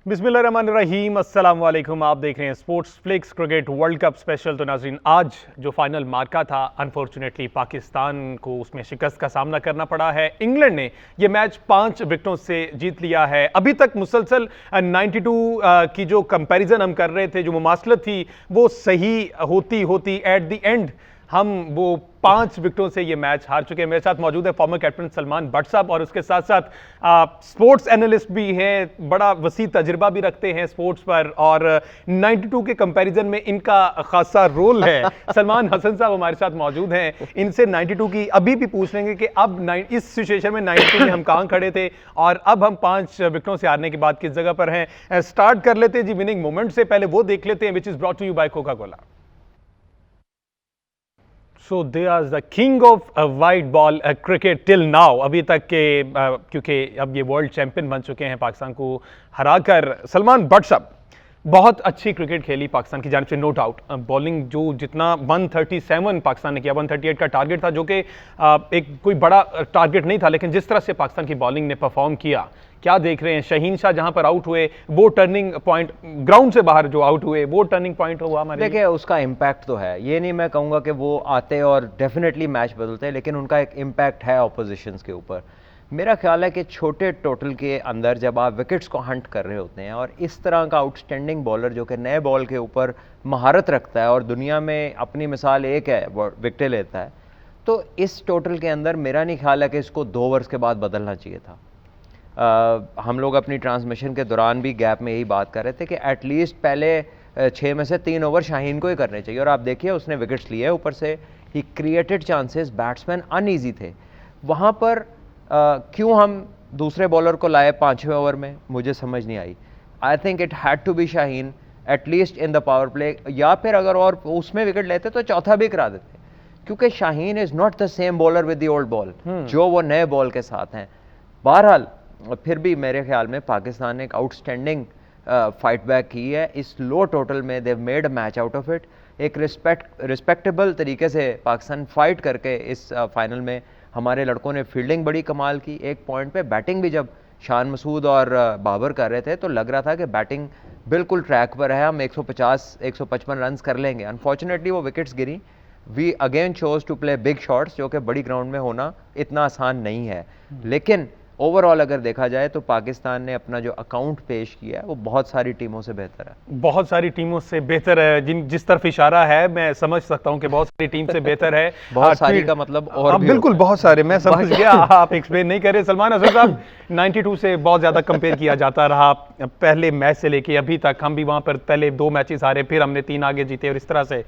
बिस्मिल्लाहिर्रहमानिर्रहीम, अस्सलाम वालेकुम। आप देख रहे हैं sports flix cricket world cup special. तो नाज़रीन, आज जो फाइनल मार्का था, अनफॉर्चुनेटली पाकिस्तान को उसमें शिकस्त का सामना करना पड़ा है। इंग्लैंड ने ये मैच 5 विकेटों से जीत लिया है। अभी तक मुसलसल 92 की जो कंपैरिजन हम कर रहे थे, जो मुमासलत थी, वो सही होती होती एट द एंड हम वो 5 विकेटों से ये मैच हार चुके हैं। मेरे साथ मौजूद है फॉर्मर कैप्टन सलमान भट्ट साहब, और उसके साथ साथ स्पोर्ट्स एनालिस्ट भी हैं, बड़ा वसी तजुर्बा भी रखते हैं स्पोर्ट्स पर, और 92 के कंपैरिजन में इनका खासा रोल है। सलमान हसन साहब हमारे साथ मौजूद हैं। इनसे 92 की अभी भी पूछ लेंगे कि अब इस सिचुएशन में 92 में हम कहाँ खड़े थे और अब हम 5 विकेटों से हारने के बाद किस जगह पर हैं। स्टार्ट कर लेते हैं जी विनिंग मोमेंट से। पहले वो देख लेते हैं, which is brought to you by Coca Cola. So they are the king of white ball cricket till now, अभी तक के, क्योंकि अब ये वर्ल्ड चैंपियन बन चुके हैं पाकिस्तान को हराकर। सलमान भट्ट साहब, बहुत अच्छी क्रिकेट खेली पाकिस्तान की जानिब से, नो डाउट। बॉलिंग जो जितना 137 पाकिस्तान ने किया, 138 का टारगेट था, जो कि एक कोई बड़ा टारगेट नहीं था, लेकिन जिस तरह से पाकिस्तान की बॉलिंग ने परफॉर्म किया, क्या देख रहे हैं? शहीन शाह जहां पर आउट हुए, वो टर्निंग पॉइंट, ग्राउंड से बाहर जो आउट हुए, वो टर्निंग पॉइंट हुआ हमारे। देखिए, उसका इम्पैक्ट तो है, ये नहीं मैं कहूँगा कि वो आते और डेफिनेटली मैच बदलते हैं, लेकिन उनका एक इम्पैक्ट है ऑपोजिशंस के ऊपर। मेरा ख्याल है कि छोटे टोटल के अंदर जब आप विकेट्स को हंट कर रहे होते हैं और इस तरह का आउटस्टैंडिंग बॉलर जो कि नए बॉल के ऊपर महारत रखता है और दुनिया में अपनी मिसाल एक है, विकेटें लेता है, तो इस टोटल के अंदर मेरा नहीं ख्याल है कि इसको 2 ओवर्स के बाद बदलना चाहिए था। हम लोग अपनी ट्रांसमिशन के दौरान भी गैप में यही बात कर रहे थे कि एटलीस्ट पहले 6 में से 3 ओवर शाहीन को ही करने चाहिए, और आप देखिए उसने विकेट्स लिए, ऊपर से he created chances, batsman uneasy थे वहाँ पर। क्यों हम दूसरे बॉलर को लाए 5वें ओवर में, मुझे समझ नहीं आई। I think it had to be Shaheen at least in the power play, या फिर अगर और उसमें विकेट लेते तो चौथा भी करा देते, क्योंकि Shaheen is not the same bowler with the old ball जो वो नए बॉल के साथ हैं। बहरहाल फिर भी मेरे ख्याल में पाकिस्तान ने एक आउटस्टैंडिंग फाइट बैक की है इस लो टोटल में। They made a match out of it. एक रिस्पेक्टेबल तरीके से पाकिस्तान फाइट करके इस फाइनल में हमारे लड़कों ने फील्डिंग बड़ी कमाल की। एक पॉइंट पे बैटिंग भी जब शान मसूद और बाबर कर रहे थे तो लग रहा था कि बैटिंग बिल्कुल ट्रैक पर है, हम 150-155 रन कर लेंगे। अनफॉर्चुनेटली वो विकेट्स गिरी। We again chose to play big shots, जो कि बड़ी ग्राउंड में होना इतना आसान नहीं है। लेकिन ओवरऑल अगर देखा जाए तो पाकिस्तान ने अपना जो अकाउंट पेश किया है वो बहुत सारी टीमों से बेहतर है। बहुत सारी टीमों से बेहतर है, जिस तरफ इशारा है मैं समझ सकता हूं कि बहुत सारी टीम से बेहतर है। बहुत सारी का मतलब और भी बिल्कुल बहुत सारे, मैं समझ गया, आप एक्सप्लेन नहीं कर रहे। सलमान हसन साहब, 92 से बहुत ज्यादा कंपेयर किया जाता रहा पहले मैच से लेके अभी तक। हम भी वहां पर पहले 2 मैचेस हारे, फिर हमने 3 आगे जीते, और इस तरह से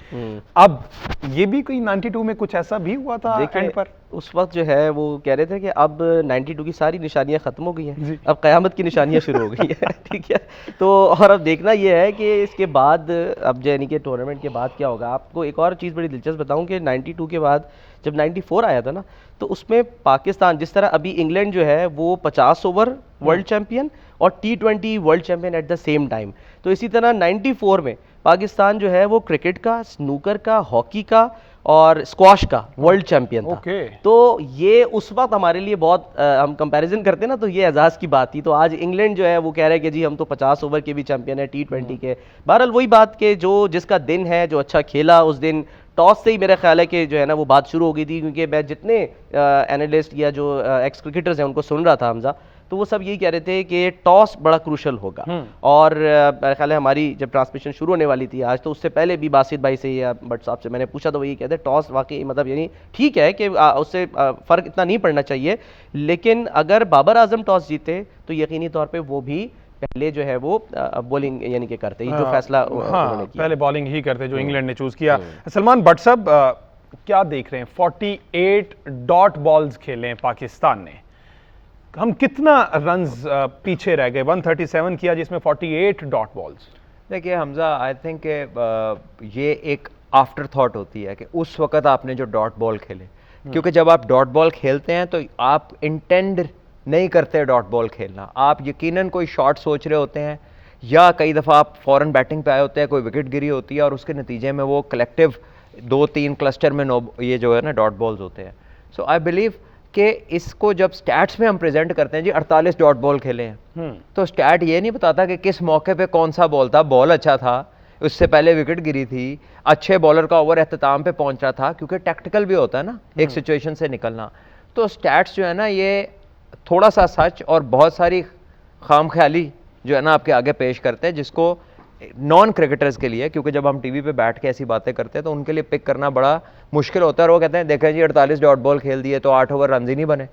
अब ये भी कोई 92 में कुछ ऐसा भी हुआ था एंड पर? उस वक्त जो है वो कह रहे थे कि अब 92 की सारी निशानियां खत्म हो गई हैं, अब क़यामत की निशानियां शुरू हो गई हैं। ठीक है, तो और अब देखना ये है कि इसके बाद, अब यानी कि टूर्नामेंट के बाद क्या होगा। आपको एक और चीज़ बड़ी दिलचस्प बताऊं कि 92 के बाद जब 94 आया था ना, तो उसमें पाकिस्तान, जिस तरह अभी इंग्लैंड जो है वो 50 ओवर वर्ल्ड चैम्पियन और T20 world champion at the same time, तो इसी तरह 94 में पाकिस्तान जो है वो क्रिकेट का, स्नूकर का, हॉकी का और स्क्वाश का वर्ल्ड चैंपियन था। तो ये उस वक्त हमारे लिए बहुत हम कंपैरिजन करते हैं ना, तो ये एजाज़ की बात थी। तो आज इंग्लैंड जो है वो कह रहे हैं कि जी हम तो 50 ओवर के भी चैंपियन है, T20 के। बहरहाल वही बात कि जो जिसका दिन है, जो अच्छा खेला उस दिन, टॉस से ही मेरा ख्याल है कि जो है ना वो बात शुरू हो गई थी, क्योंकि मैं जितने एनालिस्ट या जो एक्स क्रिकेटर्स हैं उनको सुन रहा था हमजा, तो वो सब यही कह रहे थे कि टॉस बड़ा क्रूशल होगा। और मेरा ख्याल है हमारी जब ट्रांसमिशन शुरू होने वाली थी आज, तो उससे पहले भी बासित भाई से या भट्ट साहब से मैंने पूछा, तो वो यही कहते हैं टॉस वाकई मतलब यानी ठीक है कि उससे फ़र्क इतना नहीं पड़ना चाहिए, लेकिन अगर बाबर आजम टॉस जीते तो यकीनी तौर पर वो भी पहले जो है वो बॉलिंग यानी कि करते, जो फैसला उन्होंने किया, पहले बॉलिंग ही करते जो इंग्लैंड ने चूज किया। सलमान भट्ट साहब, क्या देख रहे हैं? 48 डॉट बॉल्स खेले हैं पाकिस्तान ने, हम कितना रन्स पीछे रह गए? 137 किया जिसमें 48 डॉट बॉल्स। देखिए हमजा, आई थिंक ये एक आफ्टर थॉट होती है कि उस वक्त आपने जो डॉट बॉल खेले, क्योंकि जब आप डॉट बॉल खेलते हैं तो आप इंटेंड नहीं करते डॉट बॉल खेलना, आप यकीनन कोई शॉट सोच रहे होते हैं, या कई दफ़ा आप फॉरन बैटिंग पे आए होते हैं, कोई विकेट गिरी होती है और उसके नतीजे में वो कलेक्टिव 2-3 क्लस्टर में ये जो है ना डॉट बॉल्स होते हैं। सो आई बिलीव कि इसको जब स्टैट्स में हम प्रेजेंट करते हैं जी 48 डॉट बॉल खेले हैं, तो स्टैट ये नहीं बताता कि किस मौके पे कौन सा बॉल था, बॉल अच्छा था, उससे पहले विकेट गिरी थी, अच्छे बॉलर का ओवर अख्ताम पे पहुंच रहा था, क्योंकि टैक्टिकल भी होता है ना एक सिचुएशन से निकलना। तो स्टैट्स जो है ना ये थोड़ा सा सच और बहुत सारी खाम ख्याली जो है ना आपके आगे पेश करते हैं, जिसको नॉन क्रिकेटर्स के लिए, क्योंकि जब हम टीवी पे बैठ के ऐसी बातें करते हैं तो उनके लिए पिक करना बड़ा मुश्किल होता है। और वो कहते हैं देखें जी 48 डॉट बॉल खेल दिए तो 8 ओवर रन ही नहीं बने,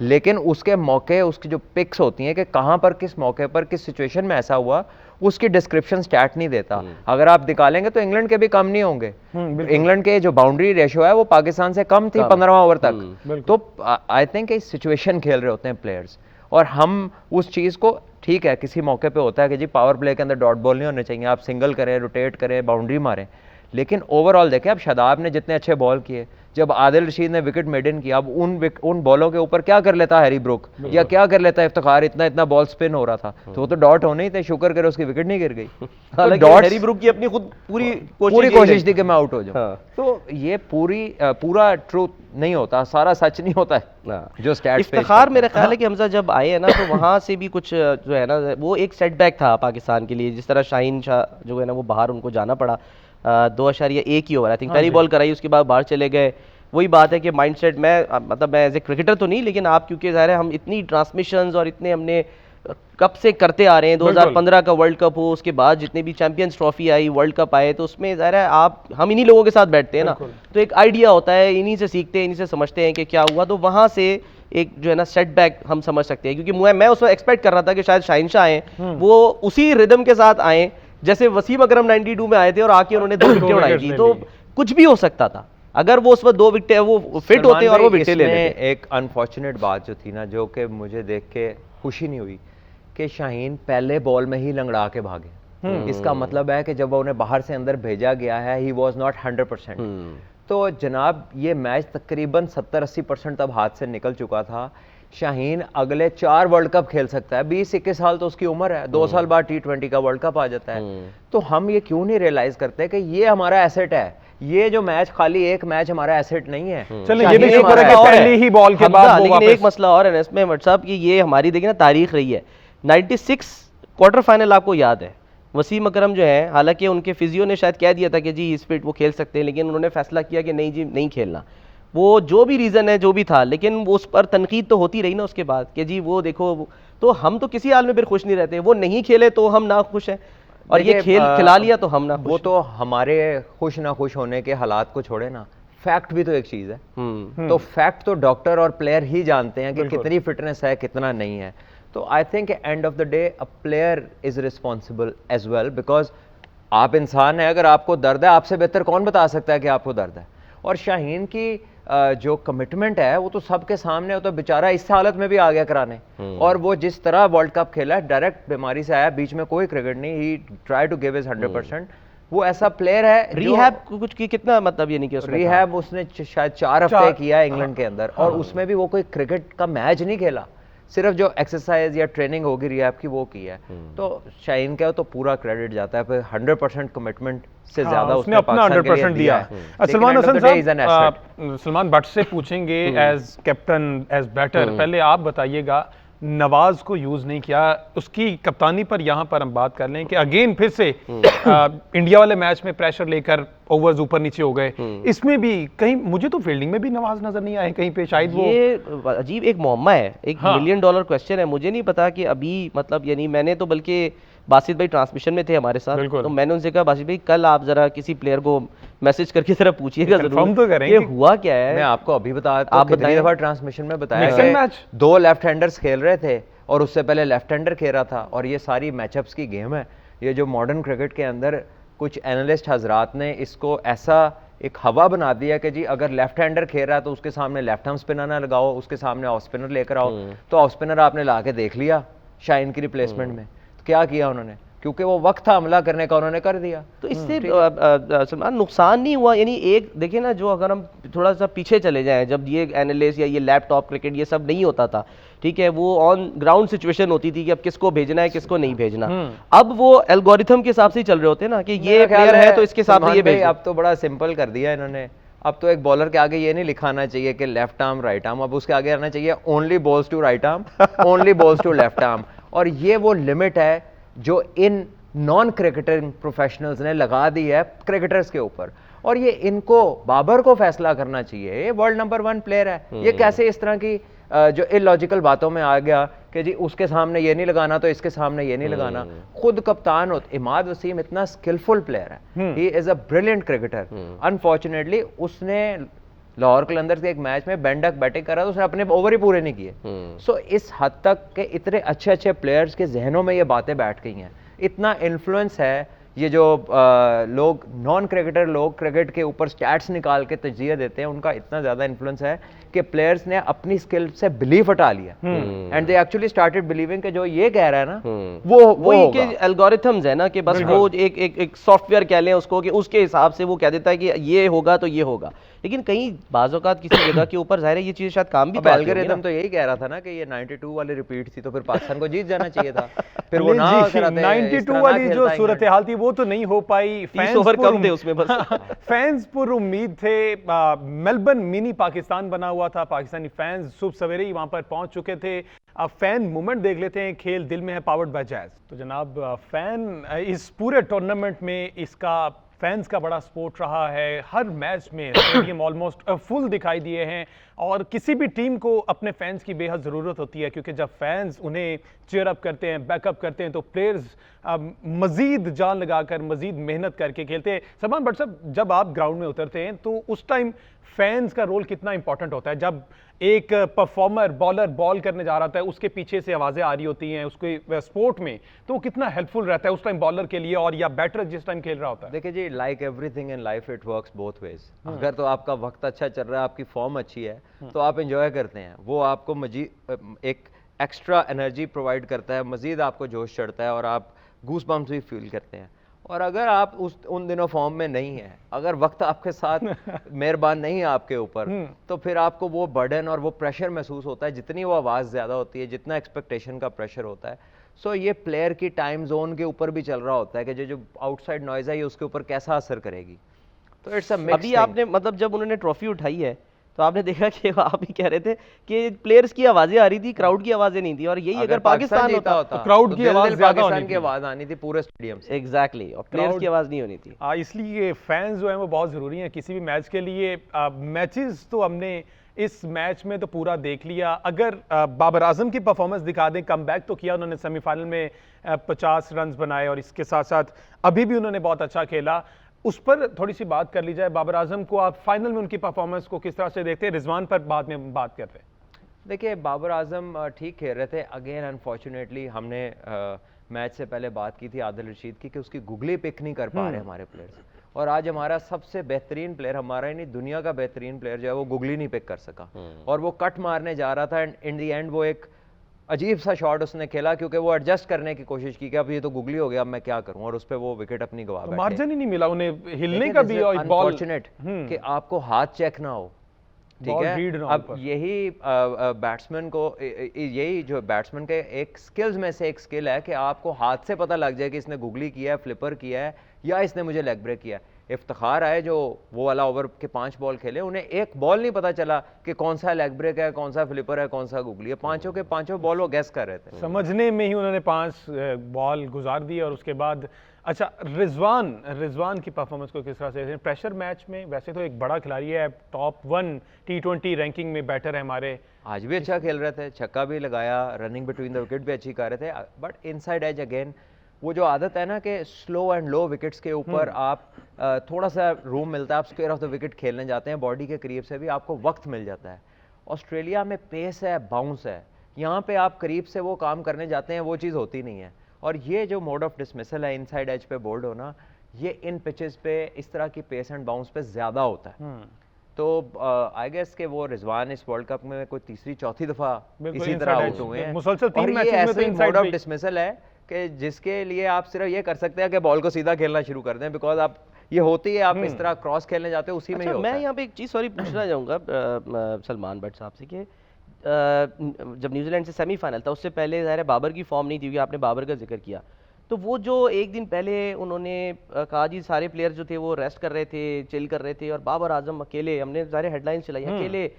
लेकिन उसके मौके, उसकी जो पिक्स होती हैं कि कहाँ पर किस मौके पर किस सिचुएशन में ऐसा हुआ, उसकी डिस्क्रिप्शन स्टैट नहीं देता। अगर आप निकालेंगे तो इंग्लैंड के भी कम नहीं होंगे। इंग्लैंड के जो बाउंड्री रेशियो है वो पाकिस्तान से कम थी 15वां ओवर तक। तो आई थिंक सिचुएशन खेल रहे होते हैं प्लेयर्स, और हम उस चीज़ को, ठीक है किसी मौके पे होता है कि जी पावर प्ले के अंदर डॉट बॉल नहीं होने चाहिए, आप सिंगल करें, रोटेट करें, बाउंड्री मारें, लेकिन ओवरऑल देखें अब शादाब ने जितने अच्छे बॉल किए, जब आदिल रशीद ने विकेट मेडन किया, अब उन बॉलों के ऊपर क्या कर लेता हैरी ब्रुक या क्या कर लेता इफ्तिखार, इतना बॉल स्पिन हो रहा था, तो वो तो डॉट होने ही थे, शुक्र करे उसकी विकेट नहीं गिर गई। हालांकि हैरी ब्रुक की अपनी खुद पूरी कोशिश थी कि मैं आउट हो जाऊं। तो ये पूरा ट्रूथ नहीं होता, सारा सच नहीं होता है जो स्टैट्स पे। इफ्तिखार मेरा ख्याल है कि हमजा जब आए हैं ना तो वहाँ से भी कुछ जो है ना वो एक सेटबैक था पाकिस्तान के लिए, जिस तरह शाहीन शाह जो है ना वो बाहर उनको जाना पड़ा 2.1 ही ओवर आई थिंक पहली बॉल कराई, उसके बाद बाहर चले गए। वही बात है कि माइंडसेट मैं एज ए क्रिकेटर तो नहीं, लेकिन आप क्योंकि ज़ाहिर है हम इतनी ट्रांसमिशंस और इतने हमने कब से करते आ रहे हैं, 2015 का वर्ल्ड कप हो, उसके बाद जितने भी champions trophy I, world cup आए, तो उसमें ज़ाहिर है हम इन्हीं लोगों के साथ बैठते हैं ना, तो एक आइडिया होता है, इन्हीं से सीखते हैं, इन्हीं से समझते हैं कि क्या हुआ। तो वहाँ से एक जो है ना सेटबैक हम समझ सकते हैं, क्योंकि मैं उस वक्त एक्सपेक्ट कर रहा था कि शायद शाहीन शाह आए, वो उसी रिदम के साथ आए जैसे वसीम अकरम 92 में आए थे और आके उन्होंने 2 विकेटें उड़ाई थी। तो कुछ भी हो सकता था अगर वो उस वक्त 2 विकेटें वो फिट होते और वो विकेटें ले लेते। एक अनफॉर्चुनेट बात जो थी ना, जो कि मुझे देख के खुशी नहीं हुई, कि शाहीन पहले बॉल में ही लंगड़ा के भागे। इसका मतलब है कि जब उन्हें बाहर से अंदर भेजा गया है, ही वॉज नॉट 100%। तो जनाब ये मैच तकरीबन 70-80% तब हाथ से निकल चुका था। शाहीन अगले 4 वर्ल्ड कप खेल सकता है, 20-21 साल तो उसकी उम्र है, 2 साल बाद T20 का वर्ल्ड कप आ जाता है। तो हम ये क्यों नहीं रियलाइज करते कि ये हमारा एसेट है, ये जो मैच खाली एक मैच हमारा एसेट नहीं है। चलिए ये भी शुक्र है कि पहली ही बॉल के बाद लेकिन एक मसला और है इसमें व्हाट्सएप की, ये हमारी देखिए ना तारीख रही है 96 क्वार्टर फाइनल आपको याद है, वसीम अकरम जो है, हालांकि उनके फिजियो ने शायद कह दिया था कि जी इस फिट वो खेल सकते हैं, लेकिन उन्होंने फैसला किया कि नहीं जी नहीं खेलना। वो जो भी रीज़न है जो भी था, लेकिन वो उस पर तनकीद तो होती रही ना उसके बाद कि जी वो देखो, तो हम तो किसी हाल में फिर खुश नहीं रहते, वो नहीं खेले तो हम ना खुश हैं, और ये खिला लिया तो हम ना खुश। वो तो हमारे खुश ना खुश होने के हालात को छोड़े ना, फैक्ट भी तो एक चीज़ है। तो फैक्ट तो डॉक्टर और प्लेयर ही जानते हैं कि कितनी फिटनेस है कितना नहीं है। तो I think end of the day a player is responsible as well, because आप इंसान है, अगर आपको दर्द है, आपसे बेहतर कौन बता सकता है कि आपको दर्द है। और शाहीन की जो कमिटमेंट है वो तो सबके सामने, वो तो बेचारा इस हालत में भी आ गया कराने, और वो जिस तरह वर्ल्ड कप खेला, डायरेक्ट बीमारी से आया, बीच में कोई क्रिकेट नहीं, ही ट्राई टू गिव हिज 100%। वो ऐसा प्लेयर है। रिहैब कुछ की कितना मतलब ये नहीं कि रिहैब उसने शायद 4 हफ्ते किया इंग्लैंड के अंदर, और उसमें भी वो कोई क्रिकेट का मैच नहीं खेला, सिर्फ जो एक्सरसाइज या ट्रेनिंग होगी रिहैब की वो की है। तो शाहीन का तो पूरा क्रेडिट जाता है, फिर 100% कमिटमेंट से ज्यादा उसने अपना 100% दिया है। सलमान हसन साहब, सलमान भट्ट से पूछेंगे एज कैप्टन, एज बैटर, पहले आप बताइएगा नवाज को यूज नहीं किया, उसकी कप्तानी पर यहाँ पर हम बात कर लें कि अगेन फिर से इंडिया वाले मैच में प्रेशर लेकर ओवर्स ऊपर नीचे हो गए, इसमें भी कहीं मुझे तो फील्डिंग में भी नवाज नजर नहीं आए कहीं पे, शायद वो ये अजीब एक मुअम्मा है, एक $1 मिलियन क्वेश्चन है। मुझे नहीं पता कि अभी मतलब यानी मैंने तो, बल्कि बासित भाई ट्रांसमिशन में थे हमारे साथ, तो मैंने उनसे कहा बासित भाई कल आप जरा किसी प्लेयर को मैसेज करके जरा पूछिएगा जरूर तो करेंगे ये हुआ क्या है। मैं आपको अभी बताया, आप कितनी दफा ट्रांसमिशन में बताया मैच 2 लेफ्ट हैंडर्स खेल रहे थे और उससे पहले लेफ्ट हैंडर खेल रहा था, और ये सारी मैचअप्स की गेम है। ये जो मॉडर्न क्रिकेट के अंदर कुछ एनालिस्ट हजरात ने इसको ऐसा एक हवा बना दिया कि जी अगर लेफ्ट हैंडर खेल रहा है तो उसके सामने लेफ्ट आर्म स्पिनर ना लगाओ, उसके सामने ऑफ स्पिनर लेकर आओ। तो ऑफ स्पिनर आपने ला के देख लिया शाहीन की रिप्लेसमेंट में, तो क्या किया उन्होंने, क्योंकि वो वक्त था हमला करने का, उन्होंने कर दिया। तो इससे सलमान नुकसान नहीं हुआ, यानी एक देखिए ना, जो अगर हम थोड़ा सा पीछे चले जाएं, जब ये एनालिस्ट या ये लैपटॉप क्रिकेट ये सब नहीं होता था, ठीक है, वो ऑन ग्राउंड सिचुएशन होती थी कि अब किसको भेजना है किसको नहीं भेजना। अब वो एल्गोरिथम के हिसाब से ही चल रहे होते हैं ना कि ये प्लेयर है तो इसके हिसाब से ये भेजना। अब तो बड़ा सिंपल कर दिया इन्होंने, अब तो एक बॉलर के आगे ये नहीं लिखाना चाहिए कि लेफ्ट आर्म राइट आर्म, अब उसके आगे आना चाहिए only balls to right arm, only balls to left arm. और ये वो लिमिट है जो इन नॉन क्रिकेटिंग प्रोफेशनल्स ने लगा दी है क्रिकेटर्स के ऊपर, और ये इनको बाबर को फैसला करना चाहिए। ये वर्ल्ड नंबर 1 प्लेयर है, ये कैसे इस तरह की जो इलॉजिकल बातों में आ गया कि जी उसके सामने ये नहीं लगाना तो इसके सामने ये नहीं लगाना। खुद कप्तान हो, इमाद वसीम इतना स्किलफुल प्लेयर है, he is a brilliant cricketer. Unfortunately उसने लाहौर कलंदर्स के एक मैच में बेंडक बैटिंग करा तो उसने अपने ओवर ही पूरे नहीं किए। सो इस हद तक के इतने अच्छे अच्छे प्लेयर्स के जहनों में ये बातें बैठ गई हैं, इतना इन्फ्लुएंस है। ये जो लोग नॉन क्रिकेटर लोग क्रिकेट के ऊपर स्टैट्स निकाल के तजिया देते हैं, उनका इतना ज़्यादा इन्फ्लुएंस है कि प्लेयर्स ने अपनी स्किल से बिलीव हटा लिया, and they actually started believing कि जो ये कह रहा है ना वो के एल्गोरिथम्स है ना, कि बस वो एक सॉफ्टवेयर कह लें उसको, कि उसके हिसाब से वो कह देता है कि ये होगा तो ये होगा। लेकिन कहीं बाज़ औक़ात किसी जगह के ऊपर ज़ाहिर है ये चीज़ शायद काम भी एल्गोरिथम तो यही कह रहा था ना कि ये 92 वाली रिपीट थी तो फिर पाकिस्तान को जीत जाना चाहिए था, फिर वो ना 92 वाली जो सूरत हाल थी वो तो नहीं हो पाई। 30 ओवर कम थे उसमें बस। फैंस पर उम्मीद थे, मेलबर्न मिनी पाकिस्तान बना हुआ था, पाकिस्तानी फैंस सुबह सवेरे ही वहां पर पहुंच चुके थे। अब फैन मूवमेंट देख लेते हैं, खेल दिल में है पावर्ड बाय जैज। तो जनाब फैन इस पूरे टूर्नामेंट में इसका फैंस का बड़ा सपोर्ट रहा है, हर मैच में स्टेडियम ऑलमोस्ट फुल दिखाई दिए हैं, और किसी भी टीम को अपने फैंस की बेहद ज़रूरत होती है, क्योंकि जब फैंस उन्हें चीयर अप करते हैं, बैकअप करते हैं, तो प्लेयर्स मज़ीद जान लगाकर मज़ीद मेहनत करके खेलते हैं। सलमान भट्ट साहब, जब आप ग्राउंड में उतरते हैं तो उस टाइम फैंस का रोल कितना इंपॉर्टेंट होता है? जब एक परफॉर्मर बॉलर बॉल करने जा रहा था, उसके पीछे से आवाज़ें आ रही होती हैं उसके स्पोर्ट में, तो वो कितना हेल्पफुल रहता है उस टाइम बॉलर के लिए, और या बैटर जिस टाइम खेल रहा होता है? देखिए जी, like everything in life it works both ways. अगर तो आपका वक्त अच्छा चल रहा है, आपकी फॉर्म अच्छी है, तो आप एंजॉय करते हैं, वो आपको मजीद एक एक्स्ट्रा एनर्जी प्रोवाइड करता है, मजीद आपको जोश चढ़ता है और आप गूस बम्प्स भी फील करते हैं। और अगर आप उन दिनों फॉर्म में नहीं है, अगर वक्त आपके साथ मेहरबान नहीं है आपके ऊपर, तो फिर आपको वो बर्डन और वो प्रेशर महसूस होता है। जितनी वो आवाज़ ज़्यादा होती है, जितना एक्सपेक्टेशन का प्रेशर होता है, सो ये प्लेयर की टाइम जोन के ऊपर भी चल रहा होता है कि जो आउटसाइड नॉइज़ है ये उसके ऊपर कैसा असर करेगी। तो इट्स अ मिक्स। अभी आपने मतलब जब उन्होंने ट्रॉफी उठाई है तो आपने देखा कि आप ही कह रहे थे कि प्लेयर्स की आवाजें आ रही थी, क्राउड की आवाजें नहीं थी, और यही अगर पाकिस्तान होता तो क्राउड की आवाज ज्यादा होनी की आवाज आनी थी पूरे स्टेडियम से। एग्जैक्टली, और प्लेयर्स की आवाज नहीं होनी थी। इसलिए फैंस जो है वो बहुत जरूरी है किसी भी मैच के लिए। मैचेस तो हमने इस मैच में तो पूरा देख लिया। अगर बाबर आजम की परफॉर्मेंस दिखा दें, कमबैक तो किया उन्होंने, सेमीफाइनल में 50 रन बनाए, और इसके साथ साथ अभी भी उन्होंने बहुत अच्छा खेला। उस पर थोड़ी सी बात कर ली जाए। बाबर आजम को आप फाइनल में उनकी परफॉर्मेंस को किस तरह से देखते हैं? रिजवान पर बाद में बात करते हैं। देखिए, बाबर आजम ठीक खेल रहे थे। अगेन अनफॉर्चुनेटली हमने मैच से पहले बात की थी आदिल रशीद की कि उसकी गुगली पिक नहीं कर पा रहे हमारे प्लेयर्स, और आज हमारा सबसे बेहतरीन प्लेयर, हमारा ही नहीं दुनिया का बेहतरीन प्लेयर जो है वो गुगली नहीं पिक कर सका, और वो कट मारने जा रहा था, एंड इन दी एंड वो एक अजीब सा शॉट उसने खेला, क्योंकि वो एडजस्ट करने की कोशिश की कि अब ये तो गुगली हो गया, अब मैं क्या करूं, और उस पे वो विकेट अपनी गवा बैठे। मार्जिन ही नहीं मिला उन्हें हिलने का भी, और अनफॉर्चुनेट कि आपको हाथ चेक ना हो, ठीक है। अब यही बैट्समैन को, यही जो बैट्समैन के एक स्किल्स में से एक स्किल है कि आपको हाथ से पता लग जाए कि इसने गुगली किया है, फ्लिपर किया है, या इसने मुझे लेग ब्रेक किया है। इफ्तिखार आए जो वो वाला ओवर के 5 बॉल खेले, उन्हें एक बॉल नहीं पता चला कि कौन सा लेग ब्रेक है, कौन सा फ्लिपर है, कौन सा गुगली है। पांचों के पांचों बॉल वो गैस कर रहे थे। समझने में ही उन्होंने 5 बॉल गुजार दिए, और उसके बाद अच्छा रिजवान की परफॉर्मेंस को किस तरह से? प्रेशर मैच में वैसे तो एक बड़ा खिलाड़ी है, टॉप 1 T20 रैंकिंग में बैटर है हमारे, आज भी अच्छा खेल रहे थे, छक्का भी लगाया, रनिंग बिटवीन द विकेट भी अच्छी कर रहे थे, बट इनसाइड एज अगेन वो जो आदत है ना कि स्लो एंड लो विकेट्स के ऊपर आप थोड़ा सा रूम मिलता है, आप स्क्वायर ऑफ द विकेट खेलने जाते हैं, बॉडी के करीब से भी आपको वक्त मिल जाता है। ऑस्ट्रेलिया में पेस है, बाउंस है, यहाँ पे आप करीब से वो काम करने जाते हैं, वो चीज़ होती नहीं है। और ये जो मोड ऑफ डिसमिसल है, इनसाइड एज पे बोल्ड होना, ये इन पिचेस पे इस तरह की पेस एंड बाउंस पे ज़्यादा होता है। तो आई गेस के वो रिजवान इस वर्ल्ड कप में कोई तीसरी चौथी दफ़ा इसी तरह आउट हुए हैं, और ये ऐसे मोड ऑफ डिसमिसल है कि जिसके लिए आप सिर्फ ये कर सकते हैं कि बॉल को सीधा खेलना शुरू कर दें, बिकॉज आप ये होती है, आप इस तरह क्रॉस खेलने जाते हो, उसी में ही होता है। मैं यहाँ पे एक चीज़ सॉरी पूछना चाहूँगा सलमान भट्ट साहब से कि जब न्यूजीलैंड से सेमीफाइनल था, उससे पहले ज़ाहिर है बाबर की फॉर्म नहीं थी, क्योंकि आपने बाबर का जिक्र किया, तो वो जो एक दिन पहले उन्होंने कहा जी सारे प्लेयर जो थे वो रेस्ट कर रहे थे, चिल कर रहे थे, और बाबर आजम अकेले, हमने सारे हेडलाइंस चलाई, अकेले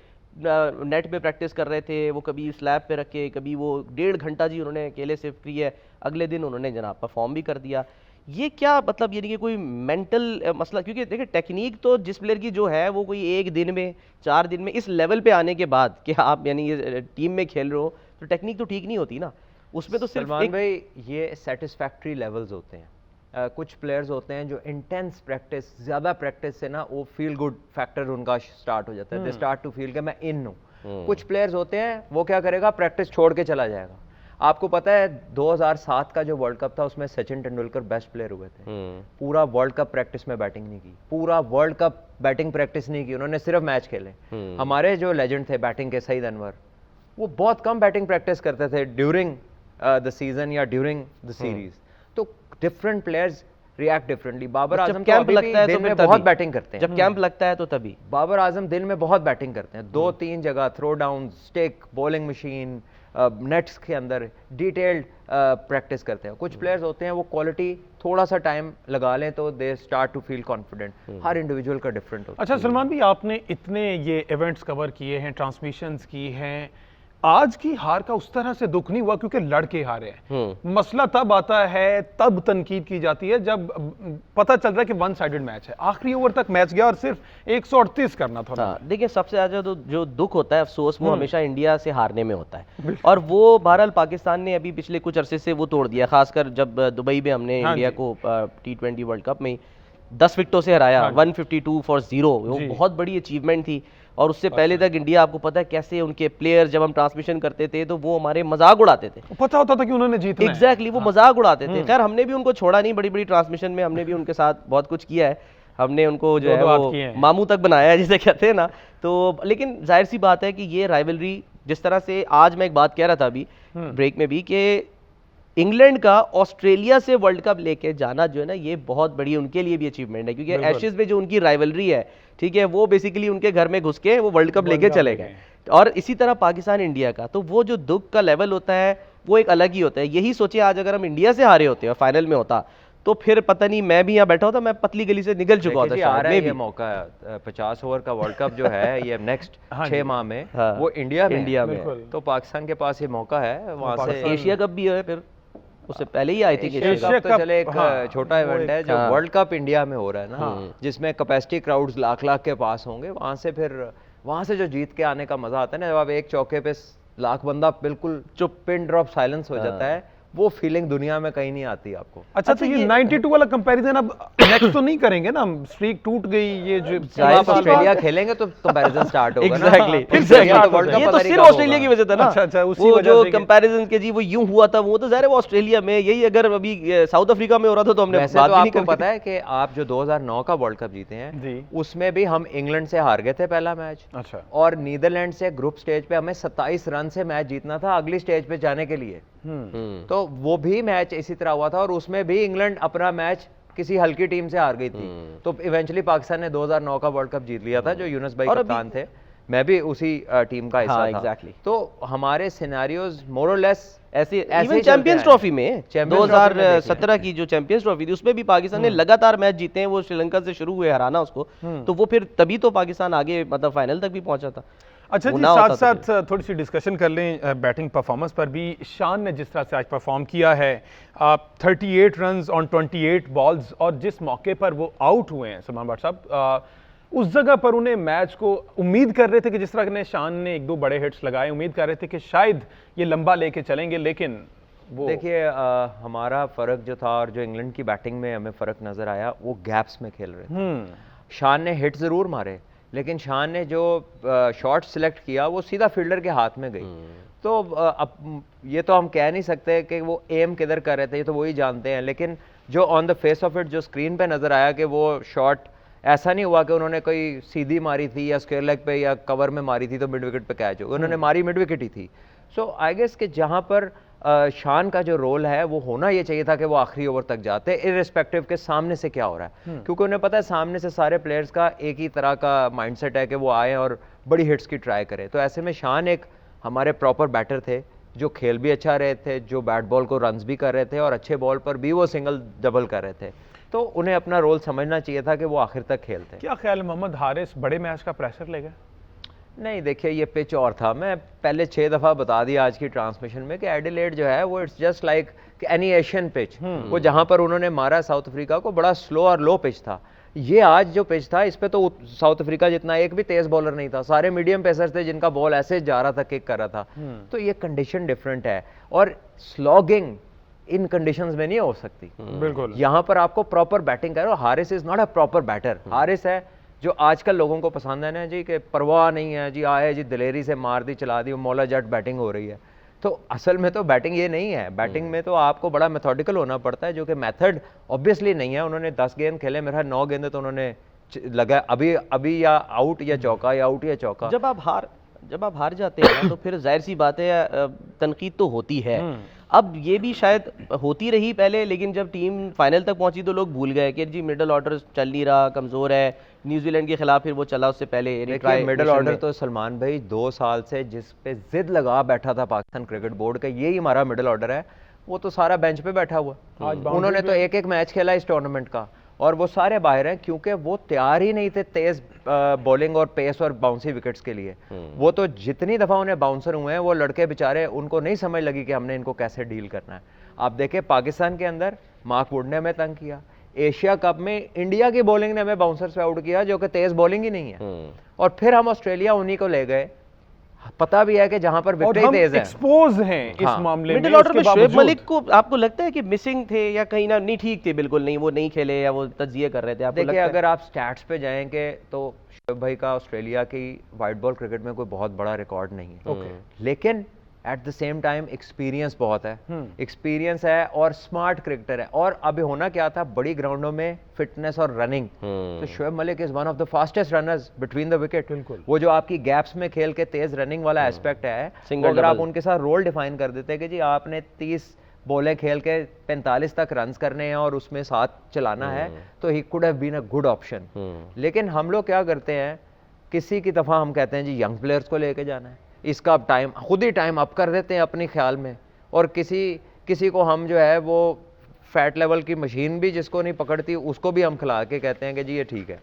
नेट पे प्रैक्टिस कर रहे थे, वो कभी स्लैब पे रखे, कभी वो 1.5 घंटा जी उन्होंने अकेले से फ्री है, अगले दिन उन्होंने जनाब परफॉर्म भी कर दिया। ये क्या मतलब, यानी कि कोई मेंटल मसला, क्योंकि देखिए टेक्निक तो जिस प्लेयर की जो है वो कोई एक दिन में 4 दिन में इस लेवल पे आने के बाद कि आप यानी ये टीम में खेल रहे हो तो टेक्निक तो ठीक नहीं होती ना, उसमें तो सिर्फ सलमान भाई ये सेटिस्फैक्ट्री लेवल्स होते हैं। कुछ प्लेयर्स होते हैं जो इंटेंस प्रैक्टिस, ज़्यादा प्रैक्टिस से ना वो फील गुड फैक्टर उनका स्टार्ट हो जाता है, दे स्टार्ट टू फील कि मैं इन हूँ। कुछ प्लेयर्स होते हैं वो क्या करेगा, प्रैक्टिस छोड़ के चला जाएगा। आपको पता है 2007 का जो वर्ल्ड कप था उसमें सचिन तेंदुलकर बेस्ट प्लेयर हुए थे। पूरा वर्ल्ड कप प्रैक्टिस में बैटिंग नहीं की, पूरा वर्ल्ड कप बैटिंग प्रैक्टिस नहीं की, उन्होंने सिर्फ मैच खेले। हमारे जो लेजेंड थे बैटिंग के, सईद अनवर, वो बहुत कम बैटिंग प्रैक्टिस करते थे ड्यूरिंग द सीजन या ड्यूरिंग द सीरीज। तो different players react differently. Babar Azam तो अभी भी दिन में बहुत बैटिंग करते हैं, जब कैंप लगता है तो तभी बाबर आजम दिन में बहुत बैटिंग करते हैं, 2-3 जगह throw down, stick, bowling machine, nets के अंदर डिटेल्ड प्रैक्टिस करते हैं। कुछ प्लेयर्स होते हैं वो क्वालिटी थोड़ा सा टाइम लगा लें तो they start to feel confident. हर इंडिविजुअल का डिफरेंट होता है। अच्छा सलमान भाई, आपने इतने ये इवेंट्स कवर किए हैं, ट्रांसमिशंस की हैं, आज की हार का उस तरह से दुख नहीं हुआ क्योंकि लड़के हारे हैं। मसला तब आता है, तब तनकीद की जाती है जब पता चल रहा है कि वन साइडेड मैच है, आखिरी ओवर तक मैच गया और सिर्फ 138 करना था। हाँ, देखिए सबसे ज्यादा तो जो दुख होता है, अफसोस, वो हमेशा इंडिया से हारने में होता है, और वो बहरहाल पाकिस्तान ने अभी पिछले कुछ अरसे से वो तोड़ दिया, खासकर जब दुबई में हमने इंडिया को T20 वर्ल्ड कप में 10 विकेटों से हराया, 152 फॉर 0, वो बहुत बड़ी अचीवमेंट थी। और उससे पहले तक इंडिया, आपको पता है कैसे उनके प्लेयर जब हम ट्रांसमिशन करते थे तो वो हमारे मजाक उड़ाते थे, पता होता था कि उन्होंने जीतना है। एग्जैक्टली, वो मजाक उड़ाते थे। खैर हमने भी उनको छोड़ा नहीं, बड़ी बड़ी ट्रांसमिशन में हमने भी उनके साथ बहुत कुछ किया है, हमने उनको जो है वो मामू तक बनाया है जिसे कहते हैं ना। तो लेकिन जाहिर सी बात है कि ये राइवलरी जिस तरह से, आज मैं एक बात कह रहा था अभी ब्रेक में भी कि इंग्लैंड का ऑस्ट्रेलिया से वर्ल्ड कप लेके जाना जो है ना, ये बहुत बड़ी उनके लिए भी अचीवमेंट है, क्योंकि एशेज में जो उनकी राइवलरी है, ठीक है, वो बेसिकली उनके घर में घुस के वो वर्ल्ड कप लेके चले गए। और इसी तरह पाकिस्तान इंडिया का, तो वो जो दुख का लेवल होता है वो एक अलग ही होता है। यही सोचिए आज अगर हम इंडिया से हारे होते और फाइनल में होता तो फिर पता नहीं, मैं भी यहाँ बैठा होता, मैं पतली गली से निकल चुका होता। आ रहा है ये मौका, 50 ओवर का वर्ल्ड कप जो है ये नेक्स्ट 6 माह में वो इंडिया में, तो पाकिस्तान के पास ये मौका है। वहाँ से एशिया कप भी है, फिर उससे पहले ही आई थी एशिया कप, तो चले एक छोटा इवेंट है जो वर्ल्ड कप इंडिया में हो रहा है ना, जिसमें कैपेसिटी क्राउड्स लाख लाख के पास होंगे। वहाँ से फिर वहाँ से जो जीत के आने का मजा आता है ना, जब आप एक चौके पे लाख बंदा बिल्कुल चुप, पिन ड्रॉप साइलेंस हो जाता है, वो फीलिंग दुनिया में कहीं नहीं आती आपको। अच्छा, तो ये 92 वाला कंपैरिजन अब नेक्स्ट तो नहीं करेंगे ना, स्ट्रीक टूट गई, ये जो आप ऑस्ट्रेलिया खेलेंगे तो कंपैरिजन स्टार्ट होगा। एग्जैक्टली, ये तो सिर्फ ऑस्ट्रेलिया की वजह था ना। अच्छा, वो जो कंपैरिजन के जी वो यूं हुआ था, वो तो ज़ाहिर है वो ऑस्ट्रेलिया में, यही अगर अभी साउथ अफ्रीका में हो रहा था तो हमने बात भी नहीं आपको पता है कि आप जो 2009 का वर्ल्ड कप जीते हैं उसमें भी हम इंग्लैंड से हार गए थे पहला मैच। अच्छा, और नीदरलैंड से ग्रुप स्टेज पे हमें 27 रन से मैच जीतना था अगली स्टेज पे जाने के लिए। तो वो भी मैच इसी तरह हुआ था, और उसमें भी इंग्लैंड अपना मैच किसी हल्की टीम से हार गई थी। तो इवेंचुअली पाकिस्तान ने 2009 का वर्ल्ड कप जीत लिया था, जो यूनुस भाई कप्तान थे, मैं भी उसी टीम का हिस्सा था। तो हमारे सिनेरियोज मोर और लेस ऐसे इवन चैंपियंस ट्रॉफी में 2017 की जो चैंपियंस ट्रॉफी थी उसमें भी पाकिस्तान ने लगातार मैच जीते हैं, वो श्रीलंका से शुरू हुए हराना उसको, तो वो फिर तभी तो पाकिस्तान आगे मतलब फाइनल तक भी पहुंचा था। अच्छा जी, साथ साथ थोड़ी सी डिस्कशन कर लें बैटिंग परफॉर्मेंस पर भी। शान ने जिस तरह से आज परफॉर्म किया है, 38 रन्स ऑन 28 बॉल्स, और जिस मौके पर वो आउट हुए हैं सलमान भट्ट साहब, उस जगह पर उन्हें मैच को उम्मीद कर रहे थे कि जिस तरह ने शान ने 1-2 बड़े हिट्स लगाए, उम्मीद कर रहे थे कि शायद ये लंबा लेके चलेंगे, लेकिन वो देखिए हमारा फ़र्क जो था और जो इंग्लैंड की बैटिंग में हमें फ़र्क नज़र आया, वो गैप्स में खेल रहे थे। शान ने हिट ज़रूर मारे, लेकिन शान ने जो शॉट सिलेक्ट किया वो सीधा फील्डर के हाथ में गई। तो अब ये तो हम कह नहीं सकते कि वो एम किधर कर रहे थे, ये तो वही जानते हैं, लेकिन जो on the face of it जो स्क्रीन पे नज़र आया कि वो शॉट ऐसा नहीं हुआ कि उन्होंने कोई सीधी मारी थी या स्क्वायर लेग पे या कवर में मारी थी तो मिड विकेट पे कैच हो, उन्होंने मारी मिड विकेट ही थी। सो आई गेस कि जहाँ पर शान का जो रोल है वो होना ये चाहिए था कि वो आखिरी ओवर तक जाते, इररिस्पेक्टिव के सामने से क्या हो रहा है, क्योंकि उन्हें पता है सामने से सारे प्लेयर्स का एक ही तरह का माइंडसेट है कि वो आए और बड़ी हिट्स की ट्राई करें। तो ऐसे में शान एक हमारे प्रॉपर बैटर थे, जो खेल भी अच्छा रहे थे, जो बैट बॉल को रन्स भी कर रहे थे और अच्छे बॉल पर भी वो सिंगल डबल कर रहे थे। तो उन्हें अपना रोल समझना चाहिए था कि वो आखिर तक खेलते। क्या ख्याल है, मोहम्मद हारिस बड़े मैच का प्रेशर ले गए? नहीं, देखिए ये पिच और था, मैं पहले 6 दफ़ा बता दिया आज की ट्रांसमिशन में कि एडिलेड जो है वो it's just like any Asian pitch. वो जहाँ पर उन्होंने मारा साउथ अफ्रीका को, बड़ा स्लो और लो पिच था। ये आज जो पिच था, इस पे तो साउथ अफ्रीका जितना एक भी तेज बॉलर नहीं था, सारे मीडियम पेसर्स थे जिनका बॉल ऐसे जा रहा था, किक कर रहा था। तो ये कंडीशन डिफरेंट है और स्लॉगिंग इन कंडीशंस में नहीं हो सकती। बिल्कुल, यहाँ पर आपको प्रॉपर बैटिंग करो। Haris is not a proper batter. Haris है जो आजकल लोगों को पसंद है ना जी, कि परवाह नहीं है जी, आए जी दिलेरी से मार दी, चला दी, मौला जट बैटिंग हो रही है। तो असल में तो बैटिंग ये नहीं है। बैटिंग में तो आपको बड़ा मेथोडिकल होना पड़ता है, जो कि मेथड ऑब्वियसली नहीं है। उन्होंने 10 गेंद खेले, मेरा 9 गेंद तो उन्होंने लगा अभी या आउट या चौका या आउट या चौका। जब आप हार जाते हैं ना, तो फिर जाहिर सी बात है तनकीद तो होती है। अब ये भी शायद होती रही पहले, लेकिन जब टीम फाइनल तक पहुंची तो लोग भूल गए कि जी मिडिल ऑर्डर चल नहीं रहा, कमज़ोर है। न्यूजीलैंड के खिलाफ फिर वो चला, उससे पहले देखिए मिडिल ऑर्डर तो सलमान भाई 2 साल से जिस पे जिद लगा बैठा था पाकिस्तान क्रिकेट बोर्ड का, यही हमारा मिडिल ऑर्डर है, वो तो सारा बेंच पे बैठा हुआ। उन्होंने तो एक मैच खेला इस टूर्नामेंट का और वो सारे बाहर हैं क्योंकि वो तैयार ही नहीं थे तेज बॉलिंग और पेस और बाउंसी विकेट्स के लिए। वो तो जितनी दफ़ा उन्हें बाउंसर हुए हैं, वो लड़के बेचारे, उनको नहीं समझ लगी कि हमने इनको कैसे डील करना है। आप देखें पाकिस्तान के अंदर मार्क वुड ने हमें तंग किया, एशिया कप में इंडिया की बॉलिंग ने हमें बाउंसर से आउट किया, जो कि तेज बॉलिंग ही नहीं है। और फिर हम ऑस्ट्रेलिया उन्हीं को ले गए, पता भी है कि जहां पर विकेट तेज है, एक्सपोज हैं इस हाँ। मामले में। मिडिल ऑर्डर में उसके शोएब बावजूद मलिक को आपको लगता है कि मिसिंग थे या कहीं ना नहीं ठीक थे, बिल्कुल नहीं, वो नहीं खेले या वो तज्जिए कर रहे थे? आपको देखिए लगता अगर आप स्टैट्स पे जाएंगे तो शोएब भाई का ऑस्ट्रेलिया की वाइट बॉल क्रिकेट में कोई बहुत बड़ा रिकॉर्ड नहीं है, लेकिन at the same time experience बहुत है। एक्सपीरियंस है और स्मार्ट क्रिकेटर है। और अभी होना क्या था, बड़ी ग्राउंडों में फिटनेस और रनिंग, तो Shoaib Malik is one of the fastest runners between the wicket. वो जो आपकी गैप्स में खेल के तेज रनिंग वाला एस्पेक्ट है, वो अगर आप उनके साथ रोल डिफाइन कर देते कि जी आपने 30 बॉलें खेल के 45 तक रन्स करने हैं और उसमें 7 चलाना है, तो he could have been a good option. लेकिन हम लोग क्या करते हैं, किसी की दफ़ा हम कहते हैं जी यंग प्लेयर्स को लेके जाना है, इसका अब टाइम, खुद ही टाइम अप कर देते हैं अपने ख्याल में, और किसी को हम जो है वो फैट लेवल की मशीन भी जिसको नहीं पकड़ती उसको भी हम खिला के कहते हैं कि जी ये ठीक है।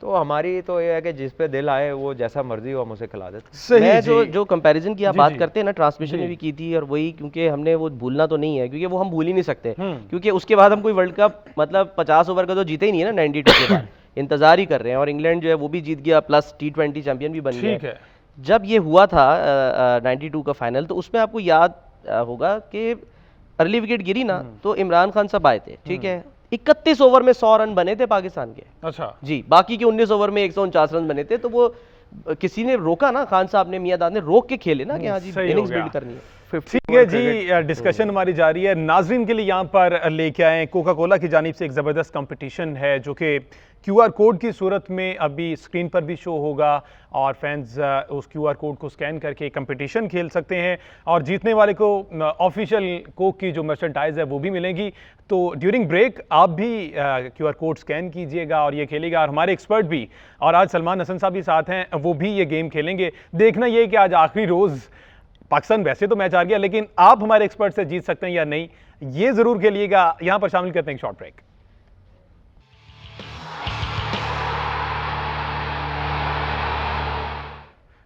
तो हमारी तो ये है कि जिस पे दिल आए वो जैसा मर्जी हो हम उसे खिला देते। मैं जो कंपैरिजन की आप बात करते हैं ना, ट्रांसमिशन में भी की थी, और वही क्योंकि हमने वो भूलना तो नहीं है, क्योंकि वो हम भूल ही नहीं सकते, क्योंकि उसके बाद हम कोई वर्ल्ड कप मतलब 50 ओवर का तो जीते ही नहीं है ना 92 के बाद, इंतजार ही कर रहे हैं। और इंग्लैंड जो है वो भी जीत गया, प्लस T20 चैंपियन भी बन गया। जब ये हुआ था 92 का फाइनल, तो उसमें आपको याद होगा कि अर्ली विकेट गिरी ना, तो इमरान खान साहब आए थे, ठीक है, 31 ओवर में 100 रन बने थे पाकिस्तान के। अच्छा जी, बाकी के 19 ओवर में 149 रन बने थे। तो वो किसी ने रोका ना, खान साहब ने, मियां दाद ने रोक के खेले ना कि हाँ जी इनिंग्स बिल्ड करनी है। ठीक है जी, डिस्कशन हमारी जारी है। नाजरीन के लिए यहाँ पर लेके आए कोका कोला की जानिब से एक ज़बरदस्त कंपटीशन है, जो कि QR कोड की सूरत में अभी स्क्रीन पर भी शो होगा, और फैंस उस QR कोड को स्कैन करके कंपटीशन खेल सकते हैं, और जीतने वाले को ऑफिशियल कोक की जो मर्चेंडाइज है वो भी मिलेगी। तो ड्यूरिंग ब्रेक आप भी QR कोड स्कैन कीजिएगा और ये खेलेगा, और हमारे एक्सपर्ट भी, और आज सलमान हसन साहब भी साथ हैं, वो भी ये गेम खेलेंगे। देखना ये कि आज आखिरी रोज़ पाकिस्तान वैसे तो मैच हार गया, लेकिन आप हमारे एक्सपर्ट से जीत सकते हैं या नहीं, ये जरूर खेलिएगा। यहां पर शामिल करते हैं शॉर्ट ब्रेक।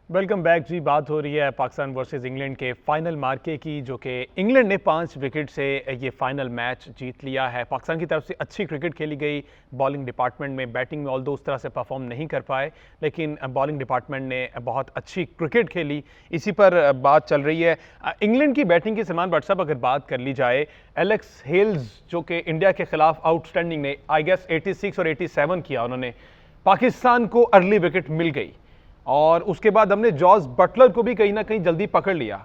वेलकम बैक जी। बात हो रही है पाकिस्तान वर्सेस इंग्लैंड के फाइनल मार्के की, जो कि इंग्लैंड ने 5 विकेट से ये फाइनल मैच जीत लिया है। पाकिस्तान की तरफ से अच्छी क्रिकेट खेली गई बॉलिंग डिपार्टमेंट में, बैटिंग में ऑल्दो उस तरह से परफॉर्म नहीं कर पाए, लेकिन बॉलिंग डिपार्टमेंट ने बहुत अच्छी क्रिकेट खेली, इसी पर बात चल रही है। इंग्लैंड की बैटिंग की सलमान भट्ट साहब अगर बात कर ली जाए, एलेक्स हेल्स जो कि इंडिया के खिलाफ आउटस्टैंडिंग ने आई गेस 86 और 87 किया उन्होंने, पाकिस्तान को अर्ली विकेट मिल गई, और उसके बाद हमने जॉस बटलर को भी कहीं ना कहीं जल्दी पकड़ लिया।